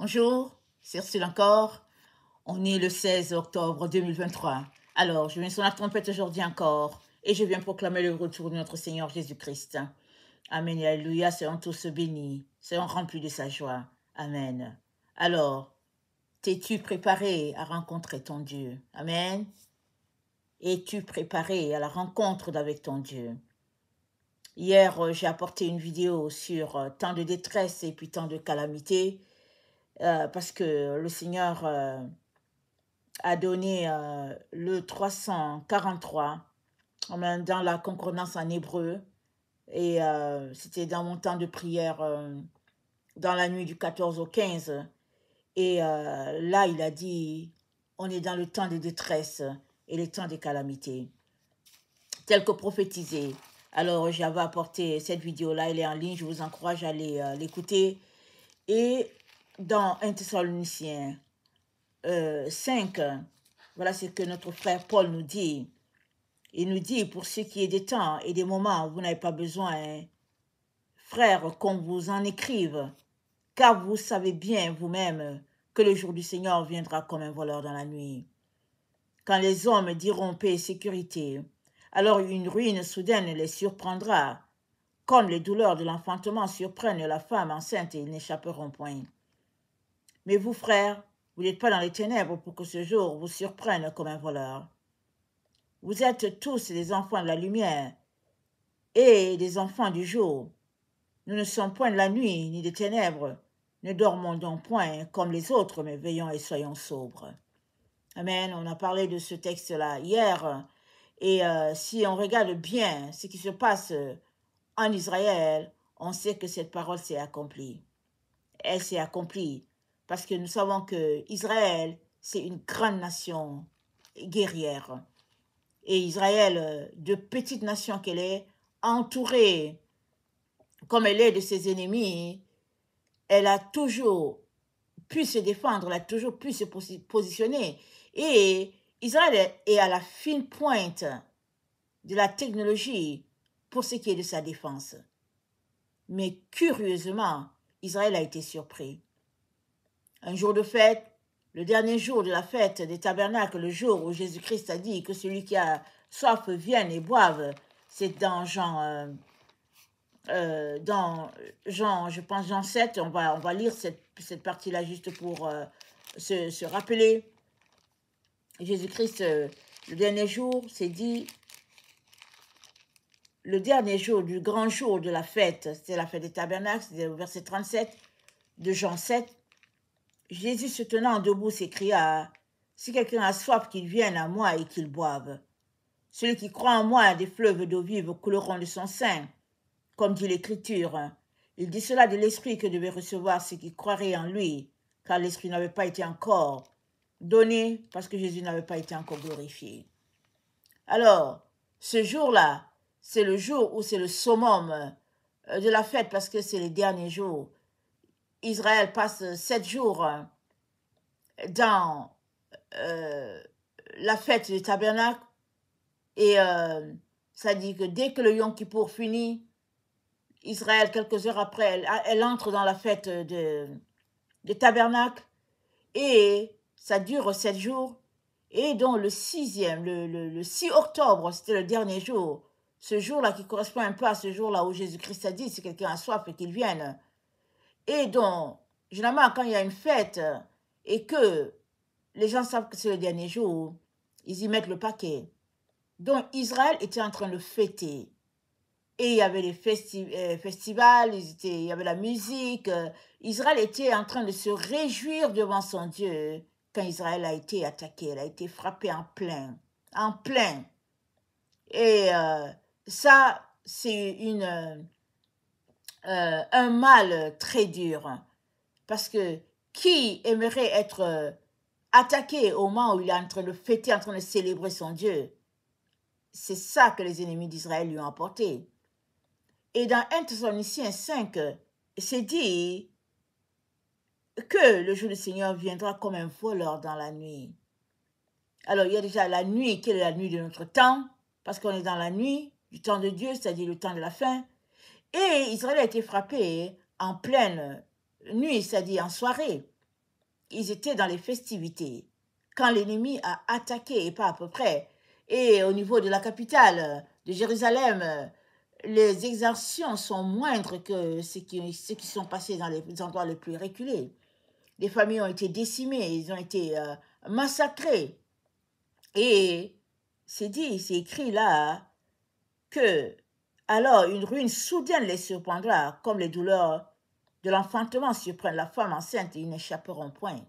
Bonjour, c'est Ursule encore. On est le 16 octobre 2023. Alors, je viens sur la trompette aujourd'hui encore et je viens proclamer le retour de notre Seigneur Jésus-Christ. Amen et alléluia, soyons tous bénis, soyons remplis de sa joie. Amen. Alors, t'es-tu préparé à rencontrer ton Dieu? Amen. Es-tu préparé à la rencontre avec ton Dieu? Hier, j'ai apporté une vidéo sur tant de détresse et puis tant de calamités parce que le Seigneur a donné le 343 dans la concordance en hébreu. Et c'était dans mon temps de prière dans la nuit du 14 au 15. Et là, il a dit, on est dans le temps de détresse et le temps des calamités, tel que prophétisé. Alors, j'avais apporté cette vidéo-là, elle est en ligne, je vous encourage à aller l'écouter. Et dans 1 Thessaloniciens 5, voilà ce que notre frère Paul nous dit. Il nous dit, pour ce qui est des temps et des moments où vous n'avez pas besoin, frères, qu'on vous en écrive, car vous savez bien vous-même que le jour du Seigneur viendra comme un voleur dans la nuit. Quand les hommes diront paix et sécurité, alors une ruine soudaine les surprendra, comme les douleurs de l'enfantement surprennent la femme enceinte et ils n'échapperont point. Mais vous, frères, vous n'êtes pas dans les ténèbres pour que ce jour vous surprenne comme un voleur. Vous êtes tous des enfants de la lumière et des enfants du jour. Nous ne sommes point de la nuit ni des ténèbres. Ne dormons donc point comme les autres, mais veillons et soyons sobres. Amen. On a parlé de ce texte-là hier. Et si on regarde bien ce qui se passe en Israël, on sait que cette parole s'est accomplie. Elle s'est accomplie parce que nous savons que Israël, c'est une grande nation guerrière. Et Israël, de petite nation qu'elle est, entourée comme elle est de ses ennemis, elle a toujours pu se défendre, elle a toujours pu se positionner. Et Israël est à la fine pointe de la technologie pour ce qui est de sa défense. Mais curieusement, Israël a été surpris. Un jour de fête, le dernier jour de la fête des tabernacles, le jour où Jésus-Christ a dit que celui qui a soif vienne et boive, c'est dans Jean, je pense Jean 7, on va lire cette partie-là juste pour se rappeler. Jésus-Christ, le dernier jour, s'est dit, le dernier jour du grand jour de la fête, c'était la fête des tabernacles, c'était au verset 37 de Jean 7. Jésus se tenant debout s'écria, « Si quelqu'un a soif, qu'il vienne à moi et qu'il boive. Celui qui croit en moi, des fleuves d'eau vive couleront de son sein, comme dit l'Écriture. Il dit cela de l'Esprit que devait recevoir ceux qui croiraient en lui, car l'Esprit n'avait pas été encore donné, parce que Jésus n'avait pas été encore glorifié. » Alors, ce jour-là, c'est le jour où c'est le summum de la fête, parce que c'est les derniers jours. Israël passe 7 jours dans la fête du tabernacle et ça dit que dès que le Yom Kippour finit, Israël, quelques heures après, elle entre dans la fête de tabernacle et ça dure 7 jours. Et donc le 6e, le 6 octobre, c'était le dernier jour. Ce jour-là qui correspond un peu à ce jour-là où Jésus-Christ a dit si quelqu'un a soif et qu'il vienne. Et donc, généralement, quand il y a une fête et que les gens savent que c'est le dernier jour, ils y mettent le paquet. Donc, Israël était en train de fêter. Et il y avait les festivals, il y avait la musique. Israël était en train de se réjouir devant son Dieu quand Israël a été attaqué. Elle a été frappée en plein. En plein. Et ça, c'est un mal très dur. Parce que qui aimerait être attaqué au moment où il est en train de fêter, en train de célébrer son Dieu? C'est ça que les ennemis d'Israël lui ont apporté. Et dans 1 Thessaloniciens 5, c'est dit que le jour du Seigneur viendra comme un voleur dans la nuit. Alors, il y a déjà la nuit, qui est la nuit de notre temps, parce qu'on est dans la nuit du temps de Dieu, c'est-à-dire le temps de la fin. Et Israël a été frappé en pleine nuit, c'est-à-dire en soirée. ils étaient dans les festivités, quand l'ennemi a attaqué, et pas à peu près. Et au niveau de la capitale, de Jérusalem, les exactions sont moindres que ce qui sont passés dans les endroits les plus reculés. Les familles ont été décimées, ils ont été massacrés. Et c'est dit, c'est écrit là, que alors une ruine soudaine les surprendra, comme les douleurs de l'enfantement surprennent la femme enceinte, et ils n'échapperont point.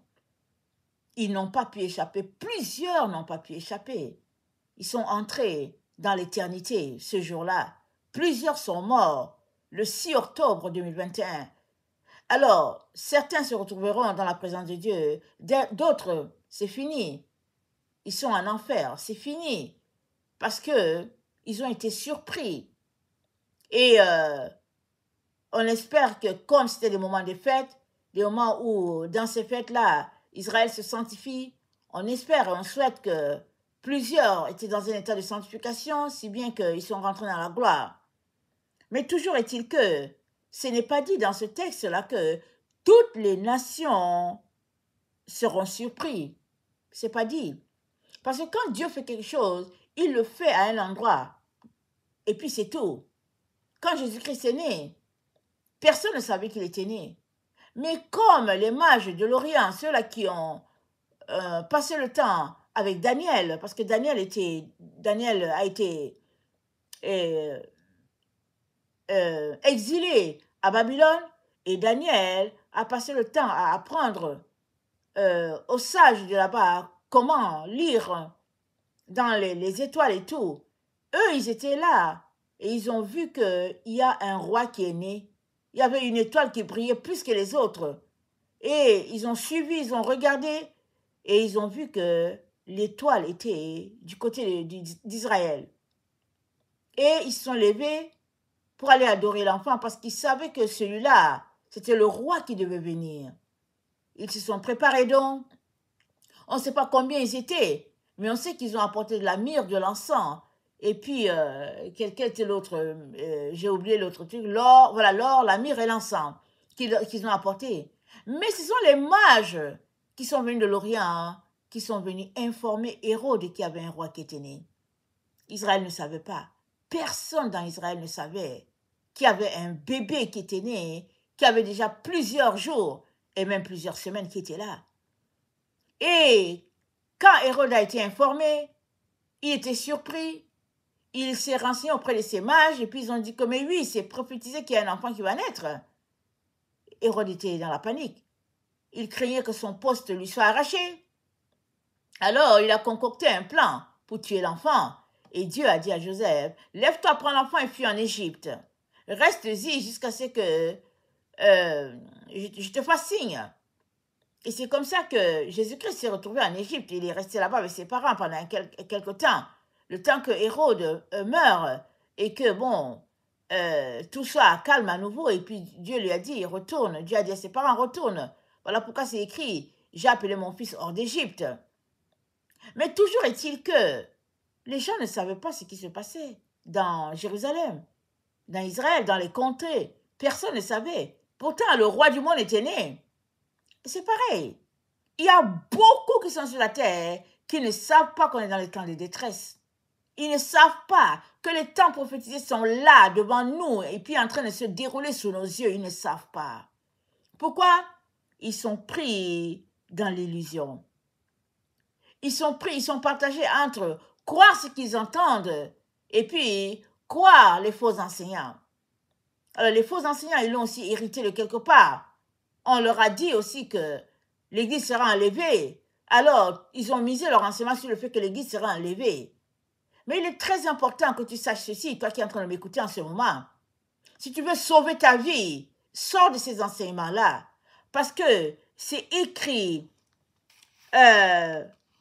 Ils n'ont pas pu échapper, plusieurs n'ont pas pu échapper. Ils sont entrés dans l'éternité ce jour-là. Plusieurs sont morts le 6 octobre 2021. Alors, certains se retrouveront dans la présence de Dieu, d'autres, c'est fini. Ils sont en enfer, c'est fini. Parce que ils ont été surpris. Et on espère que comme c'était des moments de fête, des moments où dans ces fêtes-là, Israël se sanctifie, on espère et on souhaite que plusieurs étaient dans un état de sanctification, si bien qu'ils sont rentrés dans la gloire. Mais toujours est-il que ce n'est pas dit dans ce texte-là que toutes les nations seront surpris. C'est pas dit. Parce que quand Dieu fait quelque chose, il le fait à un endroit. Et puis c'est tout. Quand Jésus-Christ est né, personne ne savait qu'il était né. Mais comme les mages de l'Orient, ceux-là qui ont passé le temps avec Daniel, parce que Daniel a été exilé à Babylone, et Daniel a passé le temps à apprendre aux sages de là-bas comment lire dans les étoiles et tout. Eux, ils étaient là et ils ont vu qu'il y a un roi qui est né. Il y avait une étoile qui brillait plus que les autres. Et ils ont suivi, ils ont regardé et ils ont vu que l'étoile était du côté d'Israël. Et ils se sont levés pour aller adorer l'enfant parce qu'ils savaient que celui-là, c'était le roi qui devait venir. Ils se sont préparés donc. On ne sait pas combien ils étaient, mais on sait qu'ils ont apporté de la myrrhe, de l'encens. Et puis, quel était l'autre j'ai oublié l'autre truc. L'or, voilà, l'or, la myrrhe et l'encens qu'ils ont apporté. Mais ce sont les mages qui sont venus de l'Orient, hein, qui sont venus informer Hérode qu'il y avait un roi qui était né. Israël ne savait pas. Personne dans Israël ne savait qu'il y avait un bébé qui était né, qui avait déjà plusieurs jours et même plusieurs semaines qui était là. Et quand Hérode a été informé, il était surpris. Il s'est renseigné auprès de ses mages et puis ils ont dit que mais oui, c'est prophétisé qu'il y a un enfant qui va naître. Hérode était dans la panique. Il craignait que son poste lui soit arraché. Alors il a concocté un plan pour tuer l'enfant. Et Dieu a dit à Joseph, lève-toi, prends l'enfant et fuis en Égypte. Reste-y jusqu'à ce que je te fasse signe. Et c'est comme ça que Jésus-Christ s'est retrouvé en Égypte. Il est resté là-bas avec ses parents pendant quelque temps. Le temps que Hérode meurt et que, bon, tout ça calme à nouveau. Et puis Dieu lui a dit, retourne. Dieu a dit à ses parents, retourne. Voilà pourquoi c'est écrit, j'ai appelé mon fils hors d'Égypte. Mais toujours est-il que les gens ne savaient pas ce qui se passait dans Jérusalem, dans Israël, dans les contrées. Personne ne savait. Pourtant, le roi du monde était né. C'est pareil. Il y a beaucoup qui sont sur la terre qui ne savent pas qu'on est dans les temps de détresse. Ils ne savent pas que les temps prophétisés sont là, devant nous, et puis en train de se dérouler sous nos yeux. Ils ne savent pas. Pourquoi? Ils sont pris dans l'illusion. Ils sont partagés entre croire ce qu'ils entendent et puis croire les faux enseignants. Alors, les faux enseignants, ils l'ont aussi hérité de quelque part. On leur a dit aussi que l'Église sera enlevée. Alors, ils ont misé leur enseignement sur le fait que l'Église sera enlevée. Mais il est très important que tu saches ceci, toi qui es en train de m'écouter en ce moment. Si tu veux sauver ta vie, sors de ces enseignements-là. Parce que c'est écrit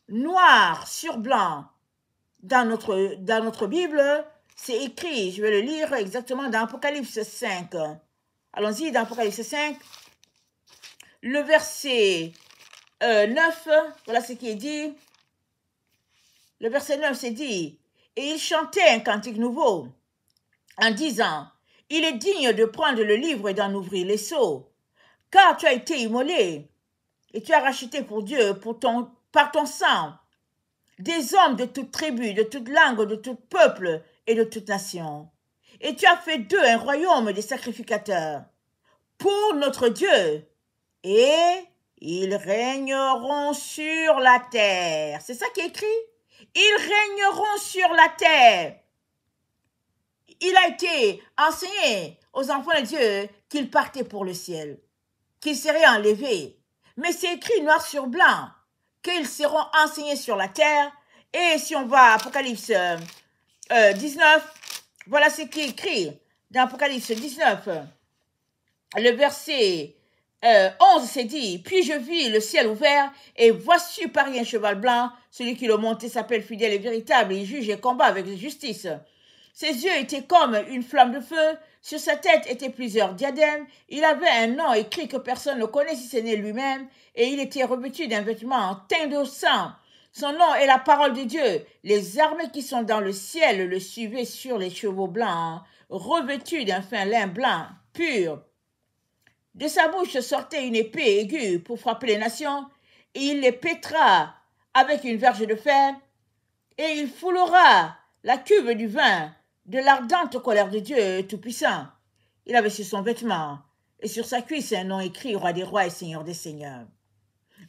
noir sur blanc dans notre Bible. C'est écrit, je vais le lire exactement dans Apocalypse 5. Allons-y, dans Apocalypse 5. Le verset 9, voilà ce qui est dit. Le verset 9, c'est dit, et il chantait un cantique nouveau, en disant, il est digne de prendre le livre et d'en ouvrir les sceaux, car tu as été immolé, Et tu as racheté pour Dieu, par ton sang, des hommes de toute tribu, de toute langue, de tout peuple et de toute nation. Et tu as fait d'eux un royaume des sacrificateurs pour notre Dieu. Et ils régneront sur la terre. C'est ça qui est écrit. Ils régneront sur la terre. Il a été enseigné aux enfants de Dieu qu'ils partaient pour le ciel, qu'ils seraient enlevés. Mais c'est écrit noir sur blanc qu'ils seront enseignés sur la terre. Et si on va à Apocalypse 19, voilà ce qui est écrit dans Apocalypse 19. Le verset 11, c'est dit, « Puis je vis le ciel ouvert, et voici pareil un cheval blanc. Celui qui l'a monté s'appelle fidèle et véritable, et il juge et combat avec justice. Ses yeux étaient comme une flamme de feu. Sur sa tête étaient plusieurs diadèmes. Il avait un nom écrit que personne ne connaît si ce n'est lui-même, et il était revêtu d'un vêtement teint de sang. Son nom est la parole de Dieu. Les armées qui sont dans le ciel le suivaient sur les chevaux blancs, revêtus d'un fin lin blanc, pur. De sa bouche sortait une épée aiguë pour frapper les nations, et il les pétra avec une verge de fer, et il foulera la cuve du vin de l'ardente colère de Dieu Tout-Puissant. Il avait sur son vêtement et sur sa cuisse un nom écrit, Roi des rois et Seigneur des seigneurs.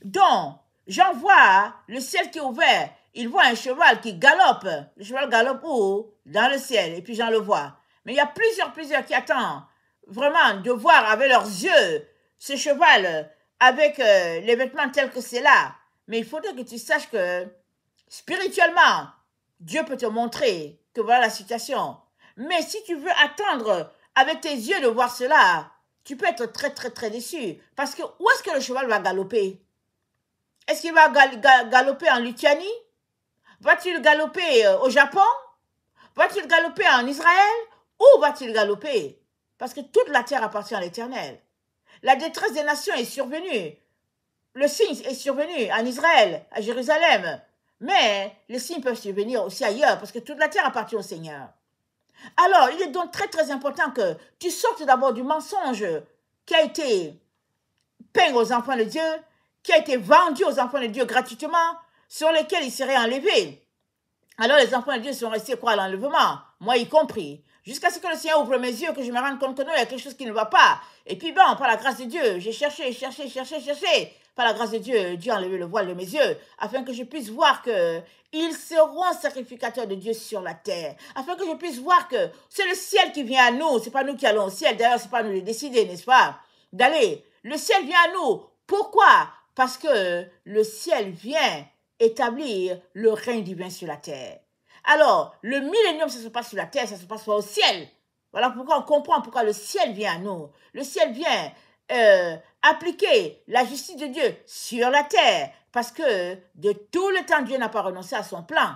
Donc, Jean voit le ciel qui est ouvert. Il voit un cheval qui galope. Le cheval galope où? Dans le ciel. Et puis Jean le voit. Mais il y a plusieurs qui attendent vraiment de voir avec leurs yeux ce cheval avec les vêtements tels que c'est là. Mais il faudrait que tu saches que spirituellement, Dieu peut te montrer que voilà la situation. Mais si tu veux attendre avec tes yeux de voir cela, tu peux être très déçu. Parce que où est-ce que le cheval va galoper? Est-ce qu'il va galoper en Lituanie? Va-t-il galoper au Japon? Va-t-il galoper en Israël? Où va-t-il galoper? Parce que toute la terre appartient à l'Éternel. La détresse des nations est survenue. Le signe est survenu en Israël, à Jérusalem. Mais les signes peuvent survenir aussi ailleurs, parce que toute la terre appartient au Seigneur. Alors, il est donc très important que tu sortes d'abord du mensonge qui a été peint aux enfants de Dieu, qui a été vendu aux enfants de Dieu gratuitement, sur lesquels ils seraient enlevés. Alors les enfants de Dieu sont restés quoi à l'enlèvement, moi y compris, jusqu'à ce que le Seigneur ouvre mes yeux, que je me rende compte que non, il y a quelque chose qui ne va pas. Et puis bon, par la grâce de Dieu, j'ai cherché. Par la grâce de Dieu, Dieu a enlevé le voile de mes yeux, afin que je puisse voir que ils seront sacrificateurs de Dieu sur la terre, afin que je puisse voir que c'est le ciel qui vient à nous, c'est pas nous qui allons au ciel, d'ailleurs c'est pas nous de décider, n'est-ce pas, d'aller. Le ciel vient à nous. Pourquoi? Parce que le ciel vient établir le règne divin sur la terre. Alors, le millénium, ça se passe sur la terre, ça se passe pas au ciel. Voilà pourquoi on comprend pourquoi le ciel vient à nous. Le ciel vient appliquer la justice de Dieu sur la terre, parce que de tout le temps, Dieu n'a pas renoncé à son plan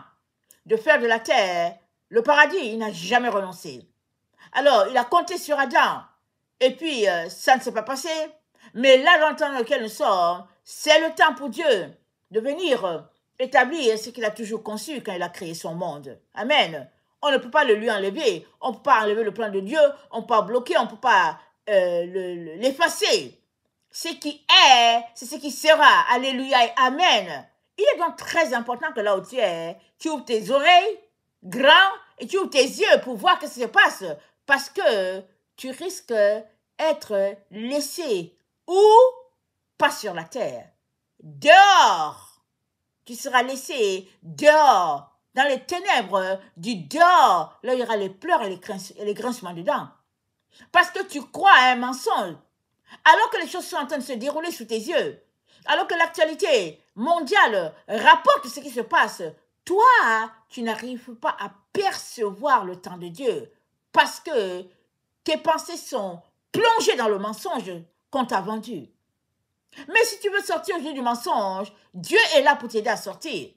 de faire de la terre le paradis. Il n'a jamais renoncé. Alors, il a compté sur Adam, et puis ça ne s'est pas passé. Mais là, dans le temps dans lequel nous sommes, c'est le temps pour Dieu de venir établir ce qu'il a toujours conçu quand il a créé son monde. Amen. On ne peut pas le lui enlever. On ne peut pas enlever le plan de Dieu. On ne peut pas bloquer. On ne peut pas l'effacer. Ce qui est, c'est ce qui sera. Alléluia et Amen. Il est donc très important que là où tu es, tu ouvres tes oreilles grands et tu ouvres tes yeux pour voir ce qui se passe. Parce que tu risques d'être laissé ou pas sur la terre. Dehors. Tu seras laissé dehors, dans les ténèbres du dehors. Là, il y aura les pleurs et les grincements dedans. Parce que tu crois à un mensonge. Alors que les choses sont en train de se dérouler sous tes yeux. Alors que l'actualité mondiale rapporte ce qui se passe. Toi, tu n'arrives pas à percevoir le temps de Dieu. Parce que tes pensées sont plongées dans le mensonge qu'on t'a vendu. Mais si tu veux sortir du mensonge, Dieu est là pour t'aider à sortir.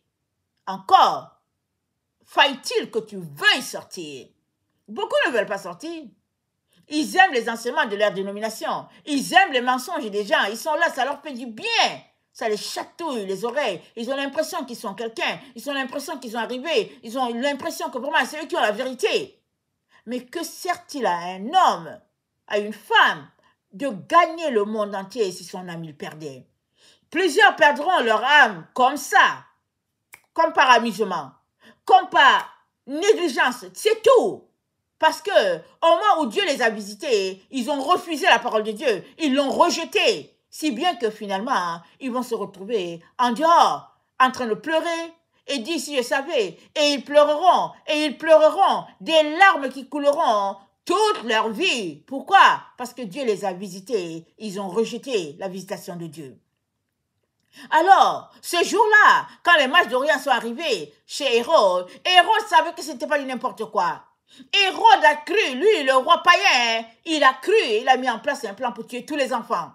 Encore, faille-t-il que tu veuilles sortir. Beaucoup ne veulent pas sortir. Ils aiment les enseignements de leur dénomination. Ils aiment les mensonges des gens. Ils sont là, ça leur fait du bien. Ça les chatouille les oreilles. Ils ont l'impression qu'ils sont quelqu'un. Ils ont l'impression qu'ils sont arrivés. Ils ont l'impression que vraiment c'est eux qui ont la vérité. Mais que sert-il à un homme, à une femme, de gagner le monde entier si son ami le perdait? Plusieurs perdront leur âme comme ça, comme par amusement, comme par négligence, c'est tout. Parce que au moment où Dieu les a visités, ils ont refusé la parole de Dieu, ils l'ont rejetée, si bien que finalement, ils vont se retrouver en dehors, en train de pleurer, et dire si je savais, et ils pleureront, des larmes qui couleront toute leur vie. Pourquoi? Parce que Dieu les a visités, ils ont rejeté la visitation de Dieu. Alors, ce jour-là, quand les mages d'Orient sont arrivés chez Hérode, Hérode savait que ce n'était pas du n'importe quoi. Hérode a cru, lui, le roi païen, il a cru, il a mis en place un plan pour tuer tous les enfants.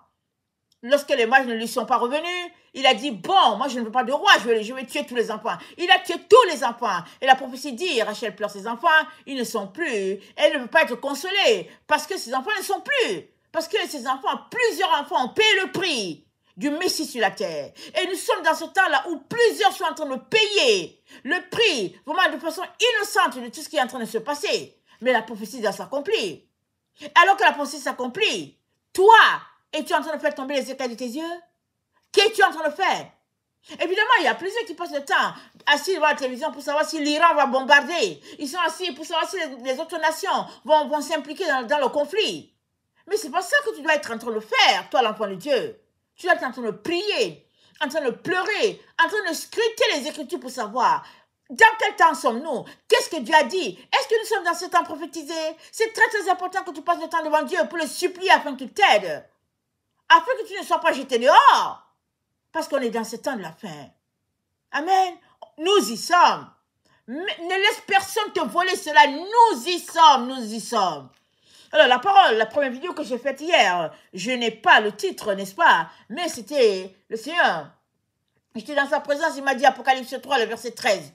Lorsque les mages ne lui sont pas revenus, il a dit, bon, moi je ne veux pas de roi, je vais tuer tous les enfants. Il a tué tous les enfants. Et la prophétie dit, Rachel pleure ses enfants, ils ne sont plus. Elle ne peut pas être consolée parce que ses enfants ne sont plus. Parce que ses enfants, plusieurs enfants ont payé le prix du Messie sur la terre. Et nous sommes dans ce temps-là où plusieurs sont en train de payer le prix, vraiment de façon innocente de tout ce qui est en train de se passer. Mais la prophétie doit s'accomplir. Alors que la prophétie s'accomplit, toi, es-tu en train de faire tomber les écailles de tes yeux? Qu'es-tu en train de faire? Évidemment, il y a plusieurs qui passent le temps assis devant la télévision pour savoir si l'Iran va bombarder. Ils sont assis pour savoir si les autres nations vont s'impliquer dans le conflit. Mais c'est pas ça que tu dois être en train de faire, toi l'enfant de Dieu. Tu dois être en train de prier, en train de pleurer, en train de scruter les Écritures pour savoir dans quel temps sommes-nous? Qu'est-ce que Dieu a dit? Est-ce que nous sommes dans ce temps prophétisé? C'est très très important que tu passes le temps devant Dieu pour le supplier afin qu'il t'aide. Afin que tu ne sois pas jeté dehors. Parce qu'on est dans ce temps de la fin. Amen. Nous y sommes. Ne laisse personne te voler cela. Nous y sommes, nous y sommes. Alors, la parole, la première vidéo que j'ai faite hier, je n'ai pas le titre, n'est-ce pas? Mais c'était le Seigneur. J'étais dans sa présence, il m'a dit Apocalypse 3, le verset 13.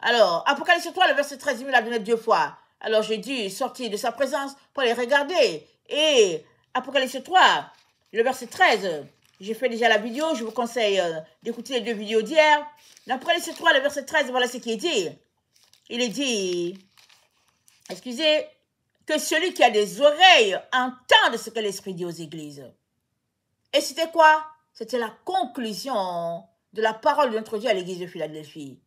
Alors, Apocalypse 3, le verset 13, il me l'a donné 2 fois. Alors, j'ai dû sortir de sa présence pour les regarder. Et Apocalypse 3, le verset 13, j'ai fait déjà la vidéo, je vous conseille d'écouter les 2 vidéos d'hier. L'Apocalypse 3, le verset 13, voilà ce qui est dit. Il est dit, excusez, que celui qui a des oreilles entende ce que l'Esprit dit aux églises. Et c'était quoi? C'était la conclusion de la parole de notre Dieu à l'église de Philadelphie.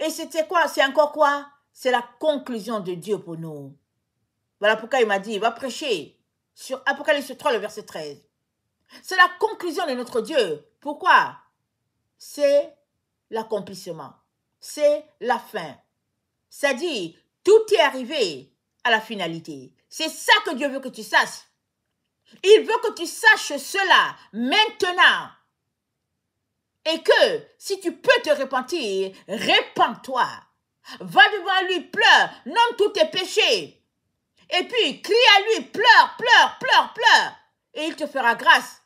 Et c'était quoi? C'est encore quoi? C'est la conclusion de Dieu pour nous. Voilà pourquoi il m'a dit, il va prêcher sur Apocalypse 3, le verset 13. C'est la conclusion de notre Dieu. Pourquoi? C'est l'accomplissement. C'est la fin. C'est-à-dire, tout est arrivé à la finalité. C'est ça que Dieu veut que tu saches. Il veut que tu saches cela maintenant. Et que si tu peux te repentir, répands-toi. Va devant lui, pleure, nomme tous tes péchés. Et puis, crie à lui, pleure, pleure, pleure, pleure. Et il te fera grâce.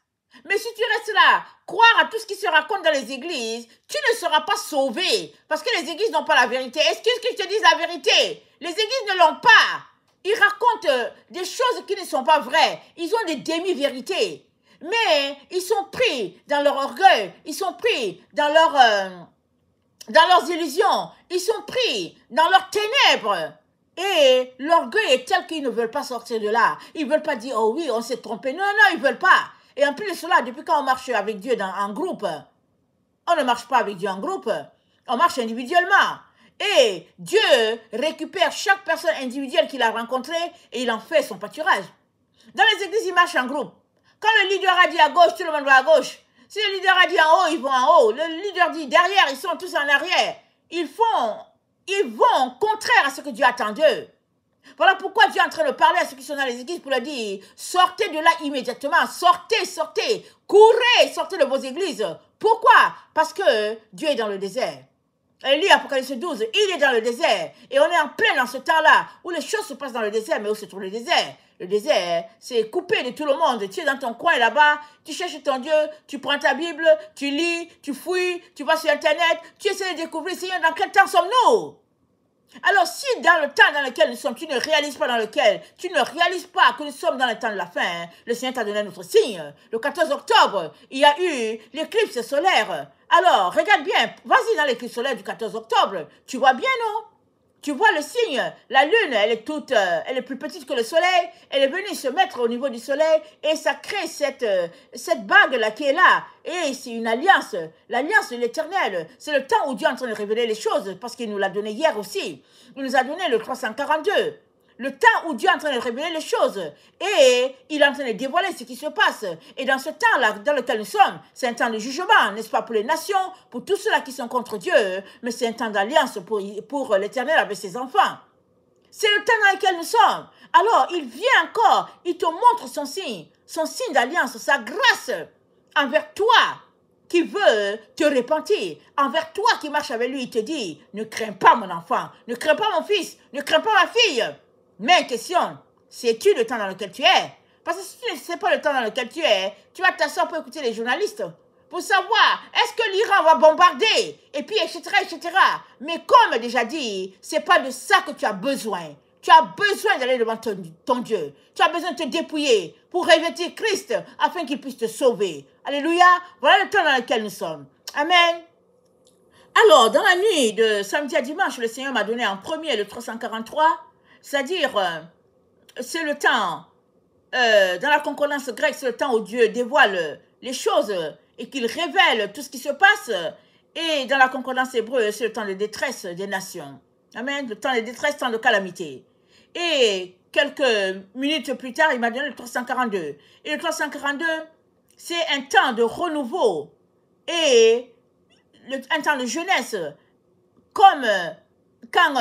Mais si tu restes là, croire à tout ce qui se raconte dans les églises, tu ne seras pas sauvé. Parce que les églises n'ont pas la vérité. Excuse que je te dise la vérité. Les églises ne l'ont pas. Ils racontent des choses qui ne sont pas vraies. Ils ont des demi-vérités. Mais ils sont pris dans leur orgueil. Ils sont pris dans leurs illusions. Ils sont pris dans leurs ténèbres. Et l'orgueil est tel qu'ils ne veulent pas sortir de là. Ils ne veulent pas dire, oh oui, on s'est trompé. Non, non, ils ne veulent pas. Et en plus de cela, depuis quand on marche avec Dieu en groupe, on ne marche pas avec Dieu en groupe. On marche individuellement. Et Dieu récupère chaque personne individuelle qu'il a rencontrée et il en fait son pâturage. Dans les églises, ils marchent en groupe. Quand le leader a dit à gauche, tout le monde va à gauche. Si le leader a dit en haut, ils vont en haut. Le leader dit derrière, ils sont tous en arrière. Ils vont contraire à ce que Dieu attend d'eux. Voilà pourquoi Dieu est en train de parler à ceux qui sont dans les églises pour leur dire, sortez de là immédiatement, sortez, sortez, courez, sortez de vos églises. Pourquoi? Parce que Dieu est dans le désert. Et lui, Apocalypse 12, il est dans le désert. Et on est en plein dans ce temps-là, où les choses se passent dans le désert, mais où se trouve le désert? Le désert, c'est coupé de tout le monde. Tu es dans ton coin là-bas, tu cherches ton Dieu, tu prends ta Bible, tu lis, tu fouilles, tu vas sur Internet, tu essaies de découvrir, Seigneur, dans quel temps sommes-nous? Alors, si dans le temps dans lequel nous sommes, tu ne réalises pas que nous sommes dans le temps de la fin, le Seigneur t'a donné notre signe. Le 14 octobre, il y a eu l'éclipse solaire. Alors, regarde bien, vas-y dans l'éclipse solaire du 14 octobre. Tu vois bien, non? Tu vois le signe, la lune, elle est plus petite que le soleil, elle est venue se mettre au niveau du soleil et ça crée cette bague-là qui est là. Et c'est une alliance, l'alliance de l'éternel. C'est le temps où Dieu est en train de révéler les choses parce qu'il nous l'a donné hier aussi. Il nous a donné le 342. Le temps où Dieu est en train de révéler les choses et il est en train de dévoiler ce qui se passe. Et dans ce temps-là dans lequel nous sommes, c'est un temps de jugement, n'est-ce pas, pour les nations, pour tous ceux-là qui sont contre Dieu, mais c'est un temps d'alliance pour l'Éternel avec ses enfants. C'est le temps dans lequel nous sommes. Alors, il vient encore, il te montre son signe d'alliance, sa grâce envers toi qui veut te repentir, envers toi qui marche avec lui, il te dit, ne crains pas mon enfant, ne crains pas mon fils, ne crains pas ma fille. Mais question, sais-tu le temps dans lequel tu es? Parce que si tu ne sais pas le temps dans lequel tu es, tu vas t'asseoir pour écouter les journalistes, pour savoir, est-ce que l'Iran va bombarder? Et puis, etc., etc. Mais comme déjà dit, c'est pas de ça que tu as besoin. Tu as besoin d'aller devant ton Dieu. Tu as besoin de te dépouiller pour revêtir Christ afin qu'il puisse te sauver. Alléluia. Voilà le temps dans lequel nous sommes. Amen. Alors, dans la nuit de samedi à dimanche, le Seigneur m'a donné en premier le 343, c'est-à-dire, c'est le temps, dans la concordance grecque, c'est le temps où Dieu dévoile les choses et qu'il révèle tout ce qui se passe. Et dans la concordance hébreu, c'est le temps de détresse des nations. Amen. Le temps de détresse, temps de calamité. Et quelques minutes plus tard, il m'a donné le 342. Et le 342, c'est un temps de renouveau et un temps de jeunesse. Comme quand,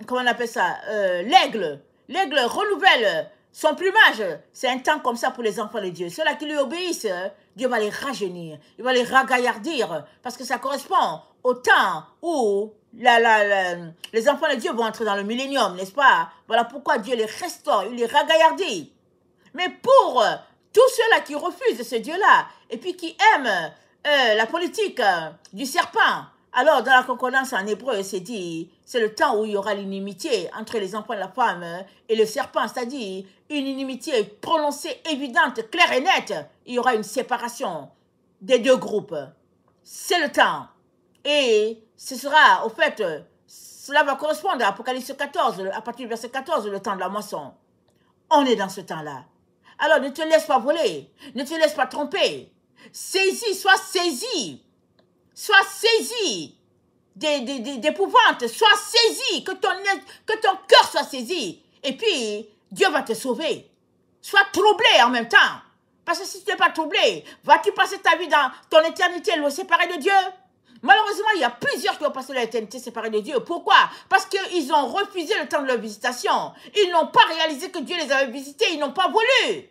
comment on appelle ça, l'aigle renouvelle son plumage. C'est un temps comme ça pour les enfants de Dieu. Ceux-là qui lui obéissent, Dieu va les rajeunir, il va les ragaillardir, parce que ça correspond au temps où les enfants de Dieu vont entrer dans le millénium, n'est-ce pas? Voilà pourquoi Dieu les restaure, il les ragaillardit. Mais pour tous ceux-là qui refusent ce Dieu-là, et puis qui aiment la politique du serpent, alors dans la concordance en hébreu, c'est dit, c'est le temps où il y aura l'inimitié entre les enfants de la femme et le serpent, c'est-à-dire une inimitié prononcée, évidente, claire et nette. Il y aura une séparation des deux groupes. C'est le temps. Et ce sera, au fait, cela va correspondre à Apocalypse 14, à partir du verset 14, le temps de la moisson. On est dans ce temps-là. Alors ne te laisse pas voler, ne te laisse pas tromper. Saisis, sois saisi d'épouvante, sois saisi, que ton cœur soit saisi. Et puis, Dieu va te sauver. Sois troublé en même temps. Parce que si tu n'es pas troublé, vas-tu passer ta vie dans ton éternité séparée de Dieu? Malheureusement, il y a plusieurs qui ont passé leur éternité séparée de Dieu. Pourquoi? Parce qu'ils ont refusé le temps de leur visitation. Ils n'ont pas réalisé que Dieu les avait visités. Ils n'ont pas voulu.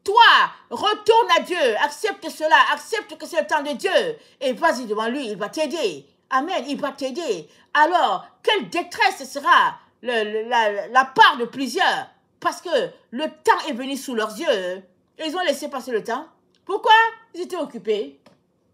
Toi, retourne à Dieu. Accepte cela. Accepte que c'est le temps de Dieu. Et vas-y devant lui. Il va t'aider. Amen. Il va t'aider. Alors, quelle détresse sera la part de plusieurs? Parce que le temps est venu sous leurs yeux. Ils ont laissé passer le temps. Pourquoi? Ils étaient occupés.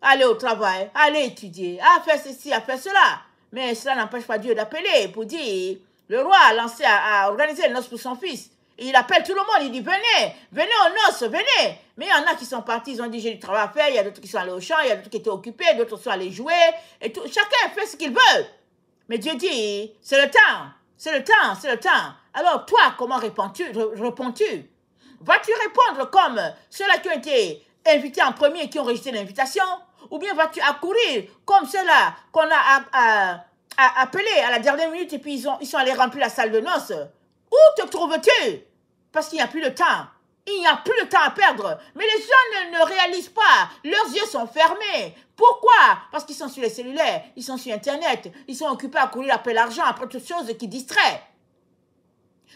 Aller au travail, aller étudier, à faire ceci, à faire cela. Mais cela n'empêche pas Dieu d'appeler pour dire, le roi a lancé à organiser les noces pour son fils. Et il appelle tout le monde, il dit, venez, venez aux noces, venez. Mais il y en a qui sont partis, ils ont dit, j'ai du travail à faire, il y a d'autres qui sont allés au champ, il y a d'autres qui étaient occupés, d'autres sont allés jouer, et tout. Chacun fait ce qu'il veut. Mais Dieu dit, c'est le temps, c'est le temps, c'est le temps. Alors toi, comment réponds-tu? Vas-tu répondre comme ceux-là qui ont été invités en premier et qui ont rejeté l'invitation? Ou bien vas-tu accourir comme ceux-là qu'on a appelés à la dernière minute et puis ils sont allés remplir la salle de noces? Où te trouves-tu? Parce qu'il n'y a plus de temps. Il n'y a plus de temps à perdre. Mais les gens ne réalisent pas. Leurs yeux sont fermés. Pourquoi? Parce qu'ils sont sur les cellulaires, ils sont sur Internet, ils sont occupés à courir après l'argent, après toutes choses qui distraient.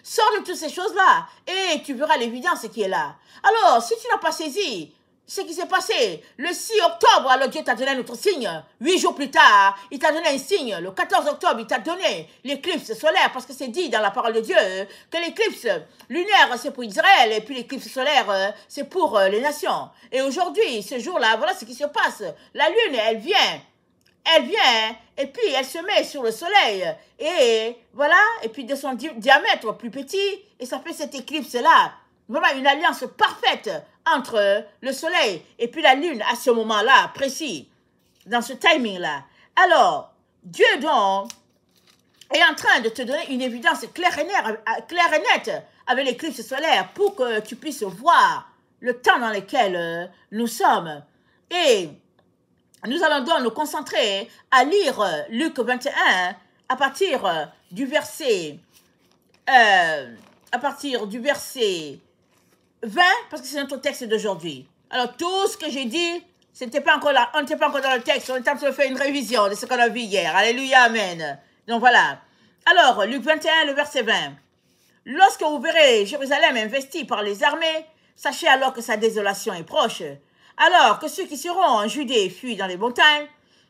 Sors de toutes ces choses-là et tu verras l'évidence qui est là. Alors, si tu n'as pas saisi ce qui s'est passé, le 6 octobre, alors Dieu t'a donné un autre signe. 8 jours plus tard, il t'a donné un signe. Le 14 octobre, il t'a donné l'éclipse solaire, parce que c'est dit dans la parole de Dieu que l'éclipse lunaire, c'est pour Israël, et puis l'éclipse solaire, c'est pour les nations. Et aujourd'hui, ce jour-là, voilà ce qui se passe. La lune, elle vient, et puis elle se met sur le soleil, et voilà, et puis de son diamètre plus petit, et ça fait cette éclipse-là. Vraiment une alliance parfaite entre le soleil et puis la lune à ce moment-là, précis, dans ce timing-là. Alors, Dieu donc est en train de te donner une évidence claire et nette avec l'éclipse solaire pour que tu puisses voir le temps dans lequel nous sommes. Et nous allons donc nous concentrer à lire Luc 21 à partir du verset 20, parce que c'est notre texte d'aujourd'hui. Alors, tout ce que j'ai dit, on n'était pas encore dans le texte, on est en train de faire une révision de ce qu'on a vu hier. Alléluia, amen. Donc voilà. Alors, Luc 21, le verset 20. Lorsque vous verrez Jérusalem investie par les armées, sachez alors que sa désolation est proche. Alors que ceux qui seront en Judée fuient dans les montagnes,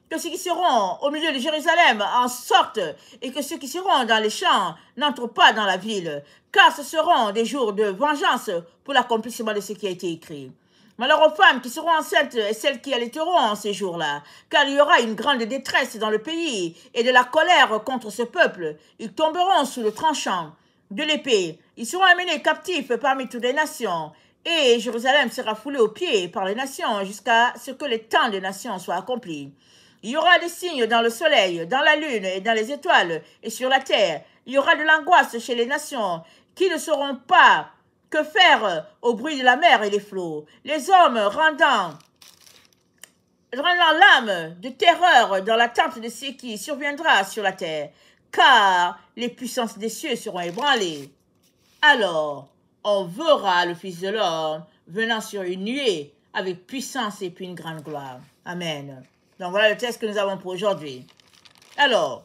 que ceux qui seront au milieu de Jérusalem en sortent, et que ceux qui seront dans les champs n'entrent pas dans la ville, car ce seront des jours de vengeance pour l'accomplissement de ce qui a été écrit. Malheur aux femmes qui seront enceintes et celles qui allaiteront en ces jours-là, car il y aura une grande détresse dans le pays et de la colère contre ce peuple. Ils tomberont sous le tranchant de l'épée. Ils seront amenés captifs parmi toutes les nations. Et Jérusalem sera foulée aux pieds par les nations jusqu'à ce que le temps des nations soit accompli. Il y aura des signes dans le soleil, dans la lune et dans les étoiles et sur la terre. Il y aura de l'angoisse chez les nations qui ne sauront pas que faire au bruit de la mer et des flots. Les hommes rendant l'âme de terreur dans l'attente de ce qui surviendra sur la terre, car les puissances des cieux seront ébranlées. Alors, on verra le Fils de l'homme venant sur une nuée avec puissance et puis une grande gloire. Amen. Donc voilà le texte que nous avons pour aujourd'hui. Alors,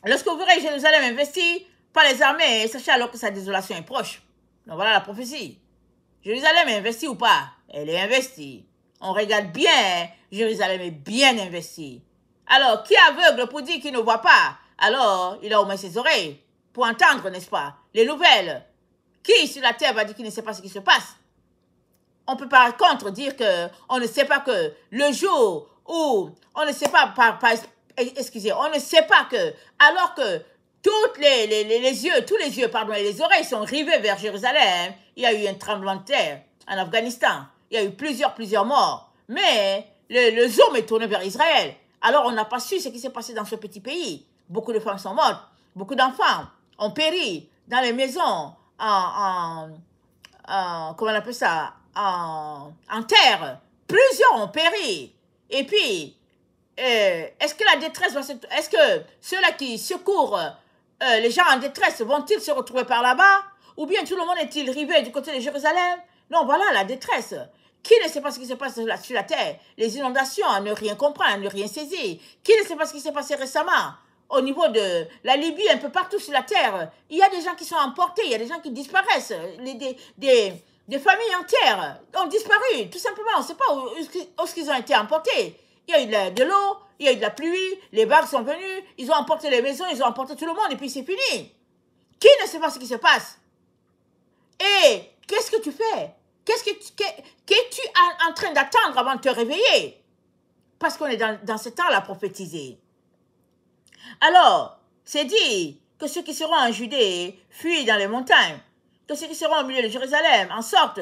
lorsque vous verrez Jérusalem investie par les armées, sachez alors que sa désolation est proche. Donc voilà la prophétie. Jérusalem est investie ou pas? Elle est investie. On regarde bien, Jérusalem est bien investie. Alors, qui est aveugle pour dire qu'il ne voit pas? Alors, il a au moins ses oreilles pour entendre, n'est-ce pas, les nouvelles. Qui sur la terre va dire qu'il ne sait pas ce qui se passe? On peut par contre dire qu'on ne sait pas que le jour où on ne sait pas, on ne sait pas que, alors que tous les yeux, et les oreilles sont rivés vers Jérusalem, il y a eu un tremblement de terre en Afghanistan. Il y a eu plusieurs morts. Mais le zoom est tourné vers Israël. Alors on n'a pas su ce qui s'est passé dans ce petit pays. Beaucoup de femmes sont mortes. Beaucoup d'enfants ont péri dans les maisons comment on appelle ça, en terre. Plusieurs ont péri. Et puis, est-ce que la détresse est-ce que ceux-là qui secourent les gens en détresse vont-ils se retrouver par là-bas? Ou bien tout le monde est-il rivé du côté de Jérusalem? Non, voilà la détresse. Qui ne sait pas ce qui se passe sur la terre? Les inondations, à ne rien comprendre, à ne rien saisir. Qui ne sait pas ce qui s'est passé récemment? Au niveau de la Libye, un peu partout sur la terre, il y a des gens qui sont emportés, il y a des gens qui disparaissent, des familles entières ont disparu, tout simplement, on ne sait pas où ils ont été emportés. Il y a eu de l'eau, il y a eu de la pluie, les vagues sont venues, ils ont emporté les maisons, ils ont emporté tout le monde, et puis c'est fini. Qui ne sait pas ce qui se passe? Et qu'est-ce que tu fais? Qu'es-tu en train d'attendre avant de te réveiller? Parce qu'on est dans ce temps-là prophétisé. Alors, c'est dit que ceux qui seront en Judée fuient dans les montagnes, que ceux qui seront au milieu de Jérusalem en sortent,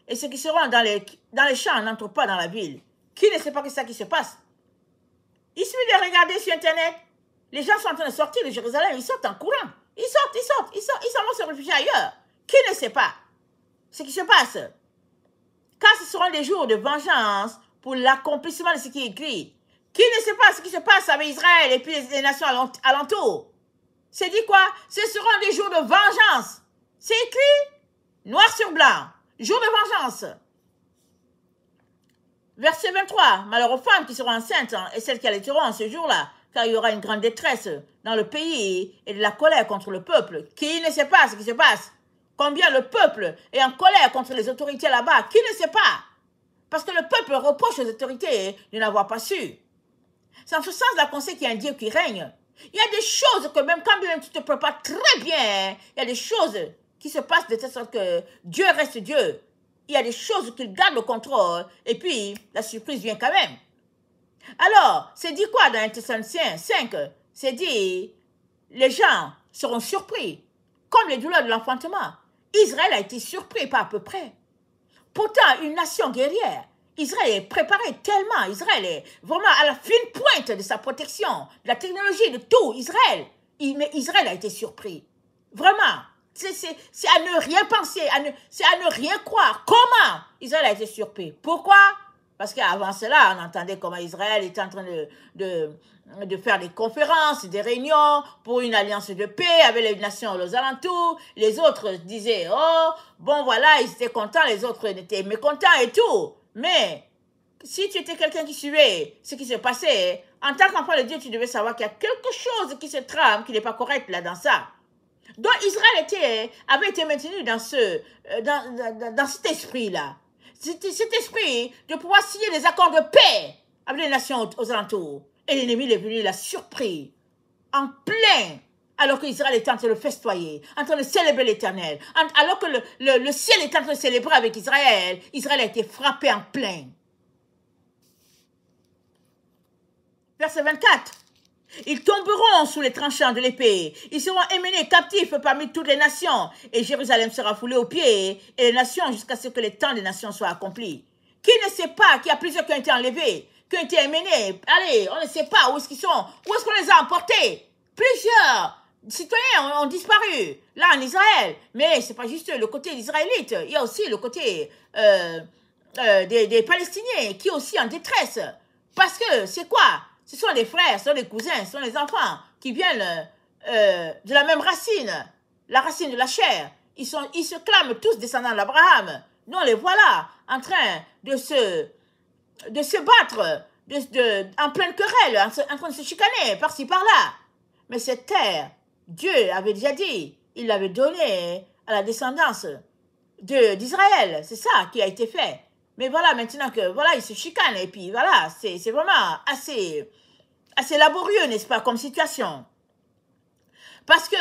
et ceux qui seront dans les champs n'entrent pas dans la ville. Qui ne sait pas que c'est ça qui se passe? Il suffit de regarder sur Internet. Les gens sont en train de sortir de Jérusalem, ils sortent en courant. Ils s'en vont se réfugier ailleurs. Qui ne sait pas ce qui se passe? Car ce seront des jours de vengeance pour l'accomplissement de ce qui est écrit. Qui ne sait pas ce qui se passe avec Israël et puis les nations alentours? C'est dit quoi? Ce seront des jours de vengeance. C'est écrit noir sur blanc. Jour de vengeance. Verset 23. Malheur aux femmes qui seront enceintes et celles qui allaiteront en ce jour-là, car il y aura une grande détresse dans le pays et de la colère contre le peuple. Qui ne sait pas ce qui se passe? Combien le peuple est en colère contre les autorités là-bas? Qui ne sait pas? Parce que le peuple reproche aux autorités de n'avoir pas su. C'est en ce sens-là qu'on sait qu'il y a un Dieu qui règne. Il y a des choses que même quand tu te prépares très bien, il y a des choses qui se passent de telle sorte que Dieu reste Dieu. Il y a des choses qu'il garde le contrôle et puis la surprise vient quand même. Alors, c'est dit quoi dans 1 Thessaloniciens 5? C'est dit, les gens seront surpris, comme les douleurs de l'enfantement. Israël a été surpris pas à peu près. Pourtant, une nation guerrière. Israël est préparé tellement. Israël est vraiment à la fine pointe de sa protection, de la technologie, de tout. Israël Mais Israël a été surpris. Vraiment. C'est à ne rien penser, c'est à ne rien croire. Comment Israël a été surpris? Pourquoi? Parce qu'avant cela, on entendait comment Israël était en train de faire des conférences, des réunions pour une alliance de paix avec les nations aux alentours. Les autres disaient, oh, bon voilà, ils étaient contents, les autres étaient mécontents et tout. Mais si tu étais quelqu'un qui suivait ce qui se passait, en tant qu'enfant de Dieu, tu devais savoir qu'il y a quelque chose qui se trame, qui n'est pas correct là dans ça. Donc Israël avait été maintenu dans cet esprit-là. Cet esprit de pouvoir signer des accords de paix avec les nations aux alentours. Et l'ennemi est venu, il a surpris, en plein, alors qu'Israël était en train de festoyer, en train de célébrer l'Éternel, alors que le ciel est en train de célébrer avec Israël, Israël a été frappé en plein. Verset 24. Ils tomberont sous les tranchants de l'épée. Ils seront emmenés captifs parmi toutes les nations. Et Jérusalem sera foulée aux pieds. Et les nations jusqu'à ce que les temps des nations soient accomplis. Qui ne sait pas qu'il y a plusieurs qui ont été enlevés, qui ont été emmenés? Allez, on ne sait pas où est-ce qu'ils sont. Où est-ce qu'on les a emportés? Plusieurs citoyens ont disparu. Là, en Israël. Mais ce n'est pas juste le côté israélite. Il y a aussi le côté des Palestiniens qui sont aussi en détresse. Parce que c'est quoi? Ce sont des frères, ce sont des cousins, ce sont les enfants qui viennent de la même racine, la racine de la chair. Ils se clament tous descendants d'Abraham. Nous, on les voilà en train de se battre en pleine querelle, en train de se chicaner par-ci, par-là. Mais cette terre, Dieu avait déjà dit, il l'avait donnée à la descendance d'Israël. C'est ça qui a été fait. Mais voilà, maintenant que, voilà, ils se chicanent, et puis voilà, c'est vraiment assez laborieux, n'est-ce pas, comme situation. Parce que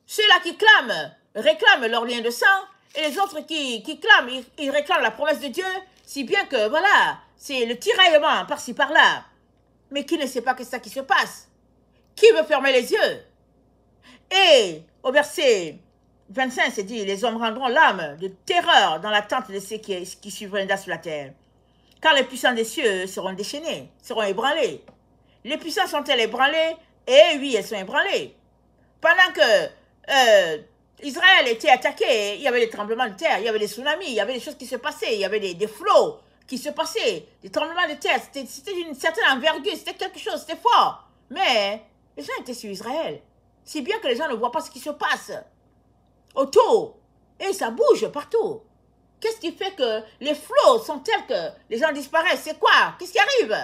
ceux-là qui clament, réclament leur lien de sang, et les autres qui clament, ils réclament la promesse de Dieu, si bien que, voilà, c'est le tiraillement par-ci, par-là. Mais qui ne sait pas que c'est ça qui se passe? Qui veut fermer les yeux? Et au verset 25, c'est dit, les hommes rendront l'âme de terreur dans l'attente de ceux qui suivront sur la terre. Car les puissants des cieux seront déchaînés, seront ébranlés. Les puissants sont-elles ébranlées? Eh oui, elles sont ébranlées. Pendant que Israël était attaqué, il y avait des tremblements de terre, il y avait des tsunamis, il y avait des choses qui se passaient, il y avait des flots qui se passaient, des tremblements de terre. C'était d'une certaine envergure, c'était quelque chose, c'était fort. Mais les gens étaient sur Israël. Si bien que les gens ne voient pas ce qui se passe autour. Et ça bouge partout. Qu'est-ce qui fait que les flots sont tels que les gens disparaissent? C'est quoi? Qu'est-ce qui arrive?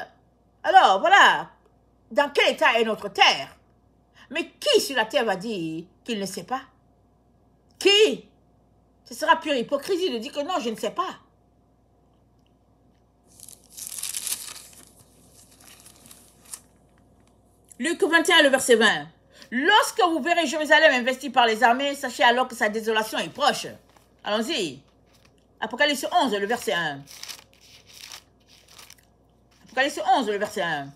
Alors, voilà. Dans quel état est notre terre? Mais qui sur la terre va dire qu'il ne sait pas? Qui? Ce sera pure hypocrisie de dire que non, je ne sais pas. Luc 21, le verset 20. Lorsque vous verrez Jérusalem investie par les armées, sachez alors que sa désolation est proche. Allons-y. Apocalypse 11, le verset 1. Apocalypse 11, le verset 1.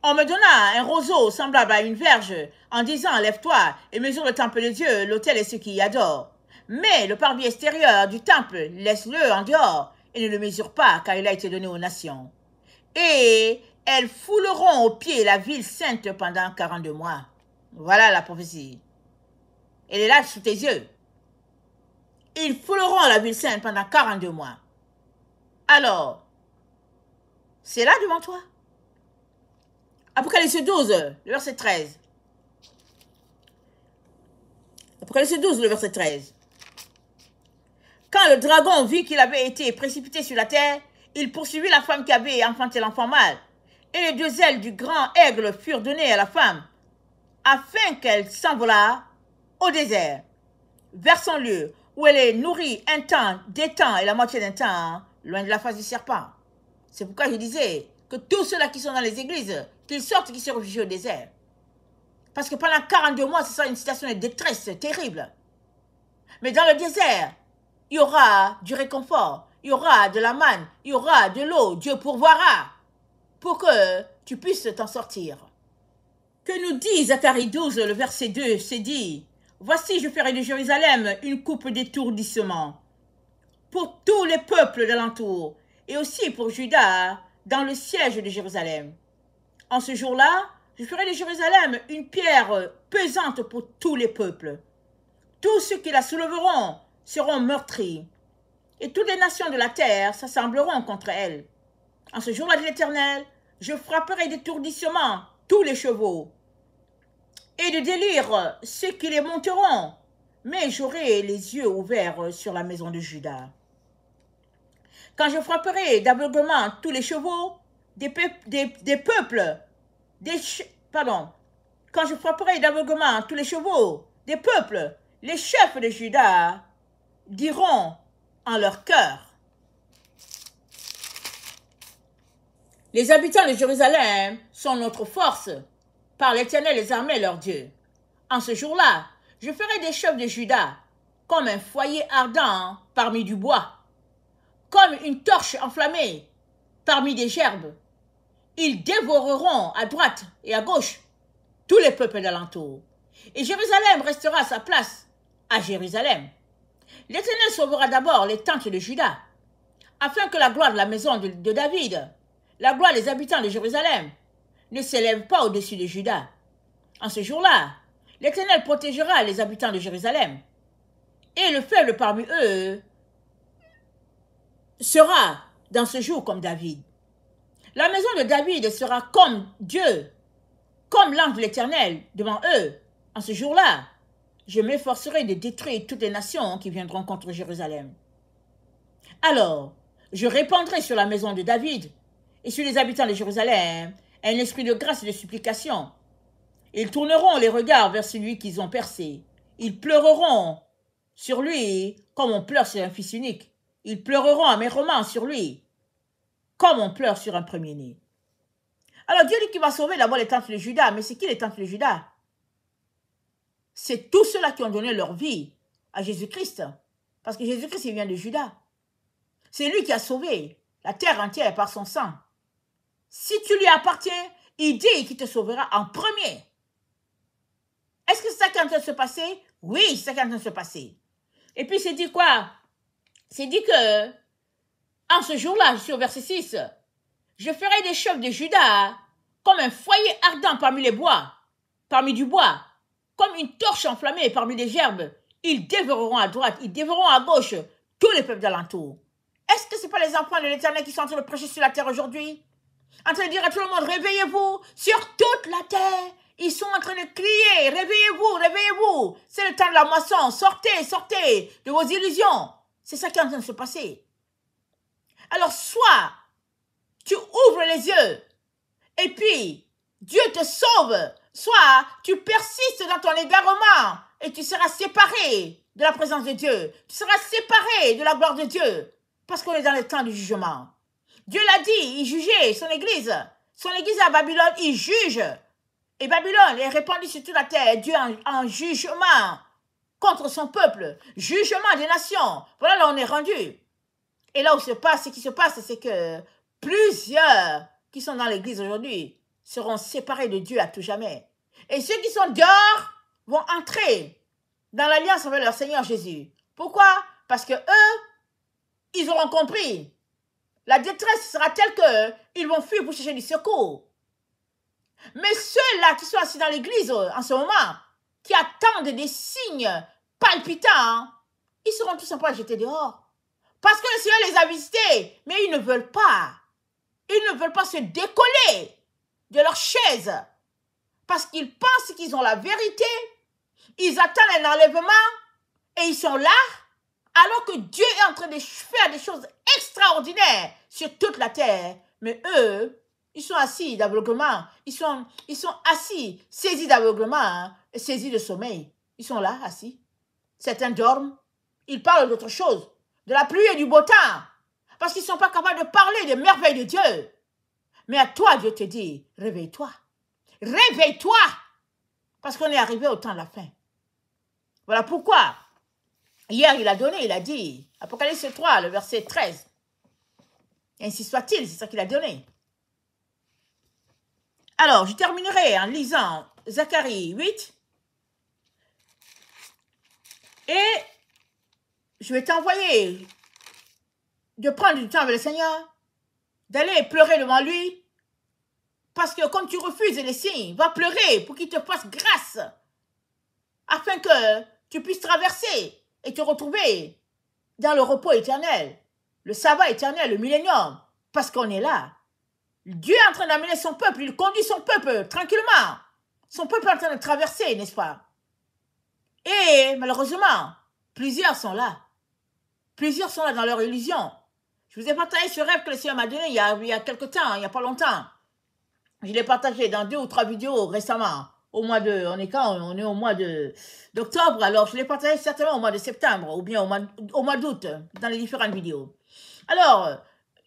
On me donna un roseau semblable à une verge, en disant, lève-toi et mesure le temple de Dieu, l'autel et ceux qui y adorent. Mais le parvis extérieur du temple, laisse-le en dehors, et ne le mesure pas, car il a été donné aux nations. Et elles fouleront aux pieds la ville sainte pendant 42 mois. Voilà la prophétie. Elle est là sous tes yeux. Ils fouleront la ville sainte pendant 42 mois. Alors, c'est là devant toi. Apocalypse 12, le verset 13. Apocalypse 12, le verset 13. Quand le dragon vit qu'il avait été précipité sur la terre, il poursuivit la femme qui avait enfanté l'enfant mâle. Et les deux ailes du grand aigle furent données à la femme, afin qu'elle s'envolât au désert, vers son lieu, où elle est nourrie un temps, des temps et la moitié d'un temps, loin de la face du serpent. C'est pourquoi je disais que tous ceux-là qui sont dans les églises, qu'ils sortent, qu'ils se réfugient au désert. Parce que pendant 42 mois, ce sera une situation de détresse terrible. Mais dans le désert, il y aura du réconfort, il y aura de la manne, il y aura de l'eau, Dieu pourvoira pour que tu puisses t'en sortir. Que nous dit Zacharie 12, le verset 2, c'est dit, « Voici, je ferai de Jérusalem une coupe d'étourdissement pour tous les peuples d'alentour, et aussi pour Juda dans le siège de Jérusalem. En ce jour-là, Je ferai de Jérusalem une pierre pesante pour tous les peuples. Tous ceux qui la soulèveront seront meurtris, et toutes les nations de la terre s'assembleront contre elle. En ce jour-là, dit l'Éternel, je frapperai d'étourdissement tous les chevaux, et de délire ceux qui les monteront, mais j'aurai les yeux ouverts sur la maison de Juda. Quand je frapperai d'aveuglement tous les chevaux quand je frapperai d'aveuglement tous les chevaux des peuples, les chefs de Juda diront en leur cœur, les habitants de Jérusalem sont notre force, par l'Éternel des armées leur Dieu. En ce jour-là, je ferai des chefs de Juda comme un foyer ardent parmi du bois, comme une torche enflammée parmi des gerbes. Ils dévoreront à droite et à gauche tous les peuples d'alentour. Et Jérusalem restera à sa place à Jérusalem. L'Éternel sauvera d'abord les tentes de Juda, afin que la gloire de la maison de David, la gloire des habitants de Jérusalem, ne s'élève pas au-dessus de Juda. En ce jour-là, l'Éternel protégera les habitants de Jérusalem, et le faible parmi eux sera dans ce jour comme David. La maison de David sera comme Dieu, comme l'ange de l'Éternel devant eux. En ce jour-là, je m'efforcerai de détruire toutes les nations qui viendront contre Jérusalem. Alors, je répandrai sur la maison de David et sur les habitants de Jérusalem un esprit de grâce et de supplication. Ils tourneront les regards vers celui qu'ils ont percé. Ils pleureront sur lui comme on pleure sur un fils unique. Ils pleureront amèrement sur lui comme on pleure sur un premier-né. Alors Dieu dit qu'il va sauver d'abord les tentes de Juda. Mais c'est qui les tentes de Juda? C'est tous ceux-là qui ont donné leur vie à Jésus-Christ. Parce que Jésus-Christ, il vient de Juda. C'est lui qui a sauvé la terre entière par son sang. Si tu lui appartiens, il dit qu'il te sauvera en premier. Est-ce que c'est ça qui est en train de se passer? Oui, c'est ça qui est en train de se passer. Et puis c'est dit quoi? C'est dit que, en ce jour-là, je suis au verset 6, je ferai des chefs de Juda comme un foyer ardent parmi les bois, parmi du bois, comme une torche enflammée parmi les gerbes. Ils dévoreront à droite, ils dévoreront à gauche tous les peuples d'alentour. Est-ce que ce n'est pas les enfants de l'Éternel qui sont en train de prêcher sur la terre aujourd'hui? En train de dire à tout le monde, réveillez-vous sur toute la terre. Ils sont en train de crier, réveillez-vous, réveillez-vous. C'est le temps de la moisson, sortez, sortez de vos illusions. C'est ça qui est en train de se passer. Alors, soit tu ouvres les yeux et puis Dieu te sauve, soit tu persistes dans ton égarement et tu seras séparé de la présence de Dieu. Tu seras séparé de la gloire de Dieu parce qu'on est dans le temps du jugement. Dieu l'a dit, il jugeait son église. Son église à Babylone, il juge. Et Babylone est répandue sur toute la terre. Dieu en jugement contre son peuple. Jugement des nations. Voilà là où on est rendu. Et là où ce qui se passe, c'est que plusieurs qui sont dans l'église aujourd'hui seront séparés de Dieu à tout jamais. Et ceux qui sont dehors vont entrer dans l'alliance avec leur Seigneur Jésus. Pourquoi? Parce que eux, ils auront compris. La détresse sera telle qu'ils vont fuir pour chercher du secours. Mais ceux-là qui sont assis dans l'église en ce moment, qui attendent des signes palpitants, ils seront tout simplement jetés dehors. Parce que le Seigneur les a visités, mais ils ne veulent pas. Ils ne veulent pas se décoller de leur chaise. Parce qu'ils pensent qu'ils ont la vérité. Ils attendent un enlèvement et ils sont là, alors que Dieu est en train de faire des choses extraordinaires sur toute la terre. Mais eux, ils sont assis d'aveuglement. Ils sont assis, saisis d'aveuglement, et saisis de sommeil. Ils sont là, assis. Certains dorment. Ils parlent d'autre chose, de la pluie et du beau temps. Parce qu'ils ne sont pas capables de parler des merveilles de Dieu. Mais à toi, Dieu te dit, réveille-toi. Réveille-toi. Parce qu'on est arrivé au temps de la fin. Voilà pourquoi. Hier, il a dit, Apocalypse 3, le verset 13. Ainsi soit-il, c'est ça qu'il a donné. Alors, je terminerai en lisant Zacharie 8. Et je vais t'envoyer de prendre du temps avec le Seigneur, d'aller pleurer devant lui, parce que quand tu refuses les signes, va pleurer pour qu'il te fasse grâce, afin que tu puisses traverser et te retrouver dans le repos éternel, le sabbat éternel, le millénium, parce qu'on est là. Dieu est en train d'amener son peuple, il conduit son peuple tranquillement. Son peuple est en train de traverser, n'est-ce pas? Et malheureusement, plusieurs sont là. Plusieurs sont là dans leur illusion. Je vous ai partagé ce rêve que le Seigneur m'a donné il y a quelque temps, il n'y a pas longtemps. Je l'ai partagé dans 2 ou 3 vidéos récemment. Au mois de, on est quand? On est au mois d'octobre, alors je l'ai partagé certainement au mois de septembre ou bien au mois d'août, dans les différentes vidéos. Alors,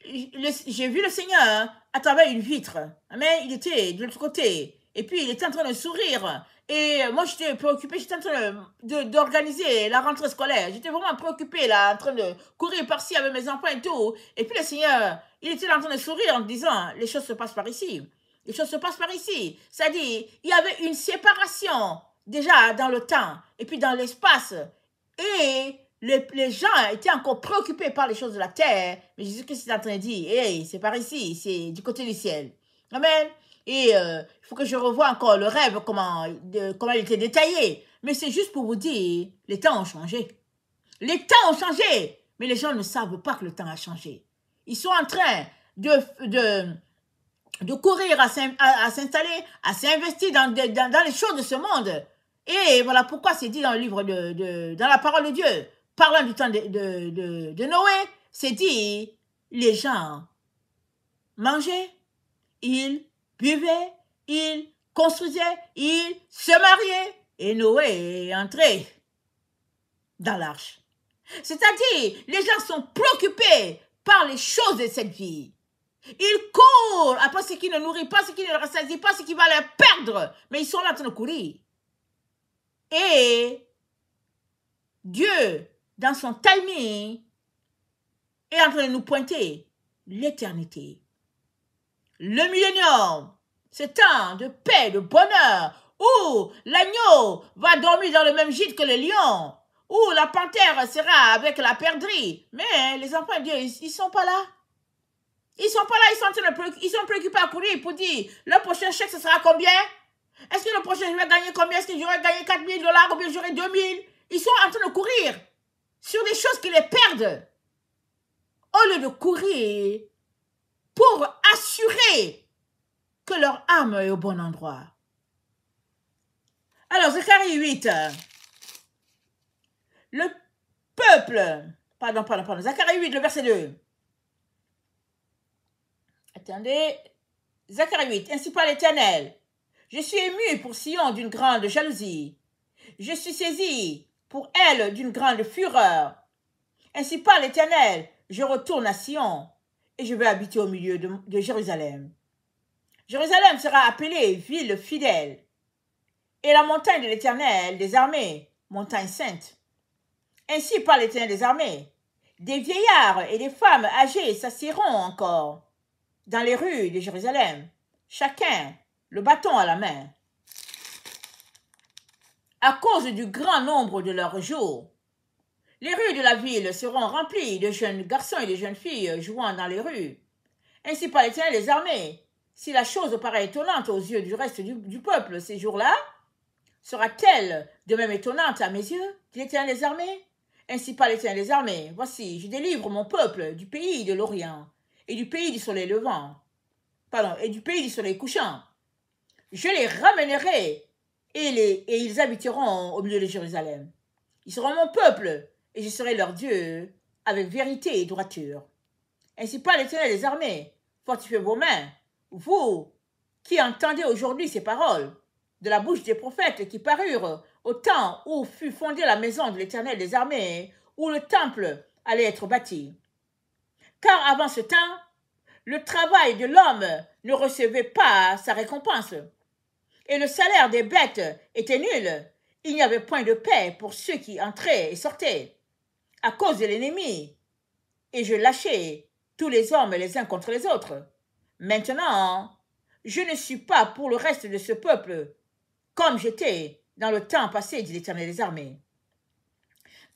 j'ai vu le Seigneur à travers une vitre, mais il était de l'autre côté, et puis il était en train de sourire, et moi j'étais préoccupée, j'étais en train d'organiser la rentrée scolaire, j'étais vraiment préoccupée là, en train de courir par-ci avec mes enfants et tout, et puis le Seigneur, il était là en train de sourire en disant, les choses se passent par ici. Les choses se passent par ici. C'est-à-dire, il y avait une séparation déjà dans le temps et puis dans l'espace. Et les gens étaient encore préoccupés par les choses de la terre. Mais Jésus-Christ est en train de dire, hey, c'est par ici, c'est du côté du ciel. Amen. Et il faut que je revoie encore le rêve, comment il était détaillé. Mais c'est juste pour vous dire, les temps ont changé. Les temps ont changé. Mais les gens ne savent pas que le temps a changé. Ils sont en train de courir à s'installer, à s'investir dans les choses de ce monde. Et voilà pourquoi c'est dit dans le livre dans la parole de Dieu, parlant du temps de Noé, c'est dit, les gens mangeaient, ils buvaient, ils construisaient, ils se mariaient, et Noé est entré dans l'arche. C'est-à-dire, les gens sont préoccupés par les choses de cette vie. Ils courent après ce qui ne nourrit pas, ce qui ne les rassasie pas, ce qui va les perdre. Mais ils sont là en train de courir. Et Dieu, dans son timing, est en train de nous pointer l'éternité. Le millénium, ce temps de paix, de bonheur, où l'agneau va dormir dans le même gîte que le lion, où la panthère sera avec la perdrix. Mais les enfants de Dieu, ils ne sont pas là. Ils sont pas là, ils sont préoccupés à courir pour dire, le prochain chèque, ce sera combien? Est-ce que le prochain, je vais gagner combien? Est-ce que j'aurai gagné 4 000 $ ou bien j'aurai 2 000? Ils sont en train de courir sur des choses qui les perdent. Au lieu de courir pour assurer que leur âme est au bon endroit. Alors, Zacharie 8, le peuple, pardon, Zacharie 8, le verset 2. Attendez, Zacharie 8, ainsi parle l'Éternel. Je suis ému pour Sion d'une grande jalousie. Je suis saisi pour elle d'une grande fureur. Ainsi parle l'Éternel, je retourne à Sion et je vais habiter au milieu de Jérusalem. Jérusalem sera appelée ville fidèle et la montagne de l'Éternel des armées, montagne sainte. Ainsi parle l'Éternel des armées. Des vieillards et des femmes âgées s'assieront encore dans les rues de Jérusalem, chacun le bâton à la main. À cause du grand nombre de leurs jours, les rues de la ville seront remplies de jeunes garçons et de jeunes filles jouant dans les rues. Ainsi parle l'Éternel des armées. Si la chose paraît étonnante aux yeux du reste du peuple ces jours-là, sera-t-elle de même étonnante à mes yeux, dit l'Éternel des armées? Ainsi parle l'Éternel des armées. Voici, je délivre mon peuple du pays de l'Orient et du pays du soleil levant, et du pays du soleil couchant. Je les ramènerai et ils habiteront au milieu de Jérusalem. Ils seront mon peuple et je serai leur Dieu avec vérité et droiture. Ainsi parle l'Éternel des armées. Fortifiez vos mains, vous qui entendez aujourd'hui ces paroles de la bouche des prophètes qui parurent au temps où fut fondée la maison de l'Éternel des armées, où le temple allait être bâti. Car avant ce temps, le travail de l'homme ne recevait pas sa récompense, et le salaire des bêtes était nul. Il n'y avait point de paix pour ceux qui entraient et sortaient, à cause de l'ennemi, et je lâchais tous les hommes les uns contre les autres. Maintenant, je ne suis pas pour le reste de ce peuple, comme j'étais dans le temps passé, dit l'Éternel des armées.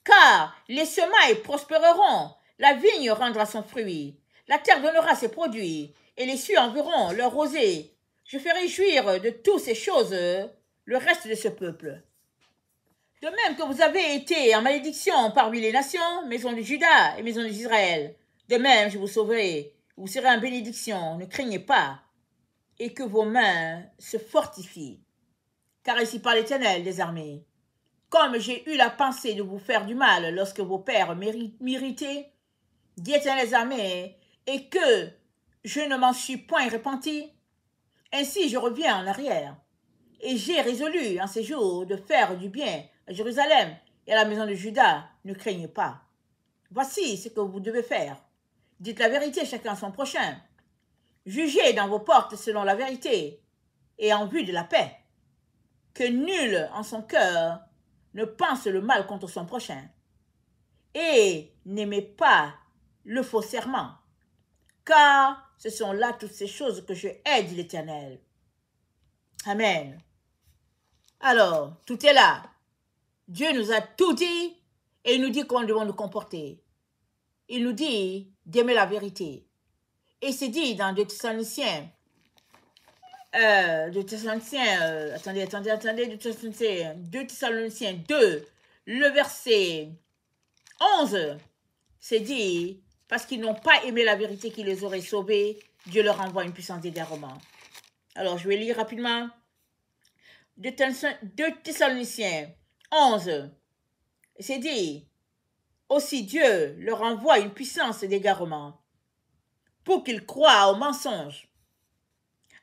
Car les semailles prospéreront, la vigne rendra son fruit, la terre donnera ses produits, et les cieux enverront leur rosée. je ferai jouir de toutes ces choses le reste de ce peuple. De même que vous avez été en malédiction parmi les nations, maison de Juda et maison d'Israël, de même je vous sauverai, vous serez en bénédiction, ne craignez pas, et que vos mains se fortifient. Car ici par l'Éternel des armées, comme j'ai eu la pensée de vous faire du mal lorsque vos pères m'irritaient, dit l'Éternel des armées, et que je ne m'en suis point repenti, ainsi je reviens en arrière. Et j'ai résolu en ces jours de faire du bien à Jérusalem et à la maison de Juda. Ne craignez pas. Voici ce que vous devez faire. Dites la vérité chacun à son prochain. Jugez dans vos portes selon la vérité et en vue de la paix. Que nul en son cœur ne pense le mal contre son prochain. Et n'aimez pas le faux serment. Car ce sont là toutes ces choses que je hais, dit l'Éternel. Amen. Alors, tout est là. Dieu nous a tout dit et il nous dit comment nous devons nous comporter. Il nous dit d'aimer la vérité. Et c'est dit dans 2 Thessaloniciens, 2 Thessaloniciens 2, le verset 11, c'est dit, parce qu'ils n'ont pas aimé la vérité qui les aurait sauvés, Dieu leur envoie une puissance d'égarement. Alors, je vais lire rapidement. 2 Thessaloniciens 11, c'est dit, aussi Dieu leur envoie une puissance d'égarement pour qu'ils croient aux mensonges,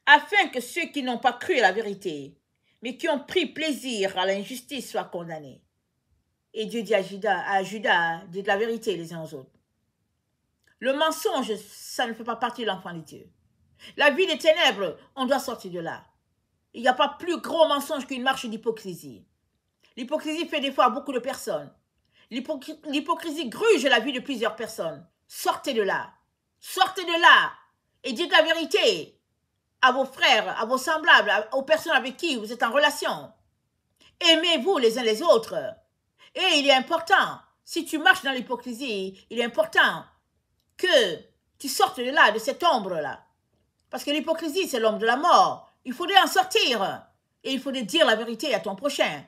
afin que ceux qui n'ont pas cru à la vérité, mais qui ont pris plaisir à l'injustice soient condamnés. Et Dieu dit à Judas, dites la vérité les uns aux autres. Le mensonge, ça ne fait pas partie de l'enfant de Dieu. La vie des ténèbres, on doit sortir de là. Il n'y a pas plus gros mensonge qu'une marche d'hypocrisie. L'hypocrisie fait des fois à beaucoup de personnes. L'hypocrisie gruge la vie de plusieurs personnes. Sortez de là. Sortez de là et dites la vérité à vos frères, à vos semblables, aux personnes avec qui vous êtes en relation. Aimez-vous les uns les autres. Et il est important, si tu marches dans l'hypocrisie, il est important que tu sortes de là, de cette ombre-là. Parce que l'hypocrisie, c'est l'ombre de la mort. Il faudrait en sortir. Et il faudrait dire la vérité à ton prochain,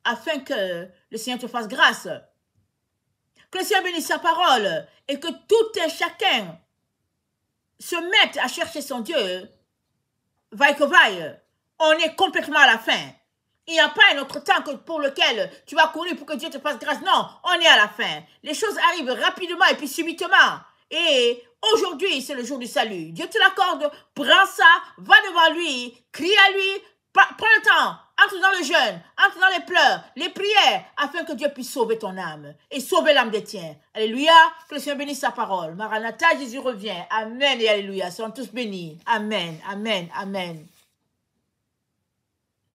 afin que le Seigneur te fasse grâce. Que le Seigneur bénisse sa parole et que tout et chacun se mette à chercher son Dieu, vaille que vaille. On est complètement à la fin. Il n'y a pas un autre temps pour lequel tu vas courir pour que Dieu te fasse grâce. Non, on est à la fin. Les choses arrivent rapidement et puis subitement. Et aujourd'hui, c'est le jour du salut. Dieu te l'accorde, prends ça, va devant lui, crie à lui, prends le temps, entre dans le jeûne, entre dans les pleurs, les prières, afin que Dieu puisse sauver ton âme et sauver l'âme des tiens. Alléluia, que le Seigneur bénisse sa parole. Maranatha, Jésus revient. Amen et alléluia. Soyons tous bénis. Amen, amen, amen.